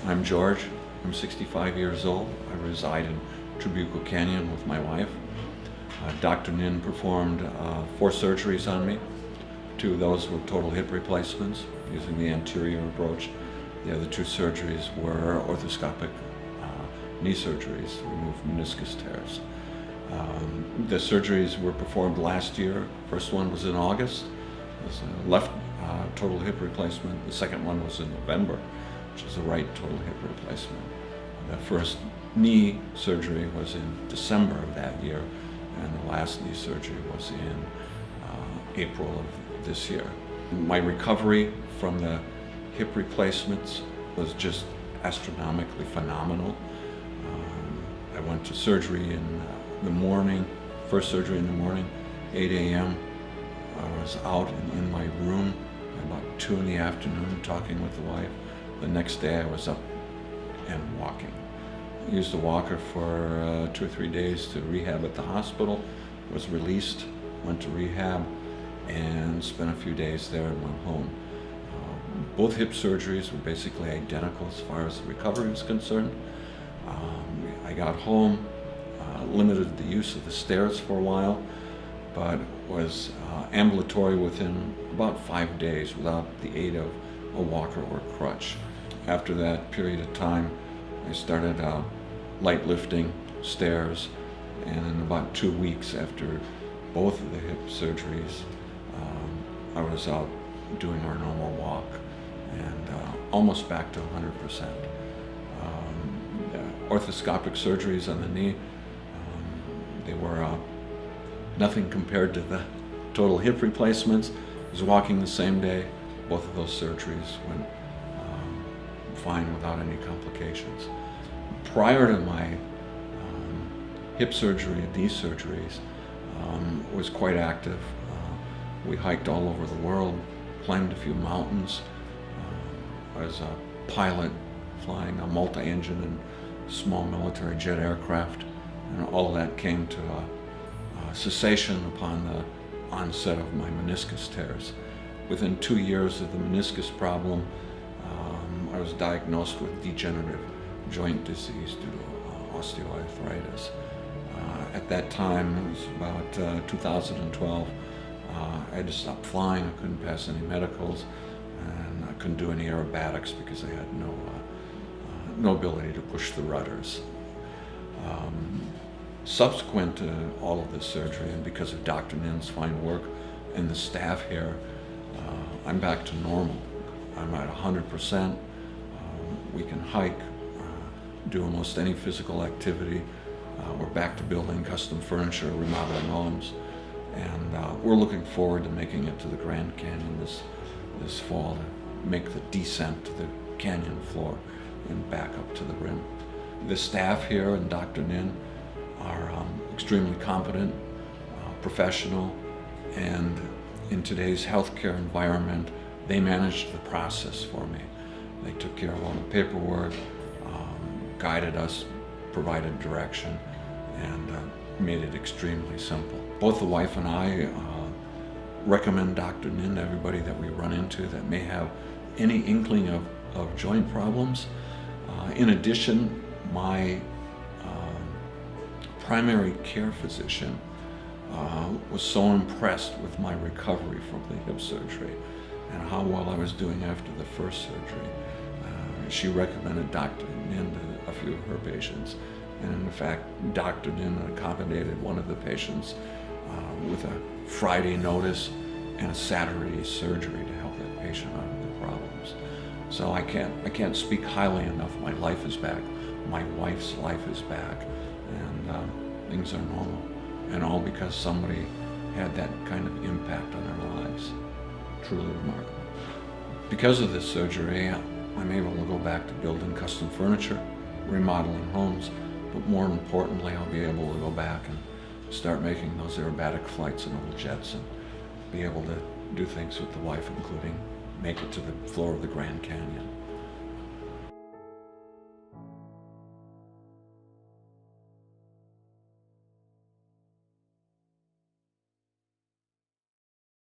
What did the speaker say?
I'm George. I'm 65 years old. I reside in Trabuco Canyon with my wife. Dr. Nin performed 4 surgeries on me. 2 of those were total hip replacements using the anterior approach. The other 2 surgeries were orthoscopic knee surgeries to remove meniscus tears. The surgeries were performed last year. First one was in August. It was a left total hip replacement. The second one was in November, which is a right total hip replacement. The first knee surgery was in December of that year, and the last knee surgery was in April of this year. My recovery from the hip replacements was just astronomically phenomenal. I went to surgery in the morning, first surgery in the morning, 8 a.m. I was out and in my room at about 2 in the afternoon talking with the wife. The next day I was up and walking. I used a walker for 2 or 3 days to rehab at the hospital, was released, went to rehab, and spent a few days there and went home. Both hip surgeries were basically identical as far as the recovery was concerned. I got home, limited the use of the stairs for a while, but was ambulatory within about 5 days without the aid of a walker or crutch. After that period of time, I started light lifting, stairs, and in about 2 weeks after both of the hip surgeries, I was out doing our normal walk and almost back to 100%. Orthoscopic surgeries on the knee, they were nothing compared to the total hip replacements. I was walking the same day. Both of those surgeries went fine without any complications. Prior to my hip surgery and knee surgeries, was quite active. We hiked all over the world, climbed a few mountains. I was a pilot flying a multi-engine and small military jet aircraft, and all of that came to a cessation upon the onset of my meniscus tears. Within 2 years of the meniscus problem, I was diagnosed with degenerative joint disease due to osteoarthritis. At that time, it was about 2012, I had to stop flying. I couldn't pass any medicals, and I couldn't do any aerobatics because I had no ability to push the rudders. Subsequent to all of this surgery, and because of Dr. Nin's fine work and the staff here, I'm back to normal. I'm at 100%. We can hike, do almost any physical activity. We're back to building custom furniture, remodeling homes, and we're looking forward to making it to the Grand Canyon this fall to make the descent to the canyon floor and back up to the rim. The staff here and Dr. Nin are extremely competent, professional, and in today's healthcare environment, they managed the process for me. They took care of all the paperwork, guided us, provided direction, and made it extremely simple. Both the wife and I recommend Dr. Nin to everybody that we run into that may have any inkling of joint problems. In addition, my primary care physician was so impressed with my recovery from the hip surgery and how well I was doing after the first surgery. She recommended Dr. Nin to a few of her patients, and in fact, Dr. Nin accommodated one of the patients with a Friday notice and a Saturday surgery to help that patient out of the problems. So I can't speak highly enough. My life is back. My wife's life is back, and things are normal. And all because somebody had that kind of impact on their lives. Truly remarkable. Because of this surgery, I'm able to go back to building custom furniture, remodeling homes, but more importantly, I'll be able to go back and start making those aerobatic flights in old jets and be able to do things with the wife, including make it to the floor of the Grand Canyon.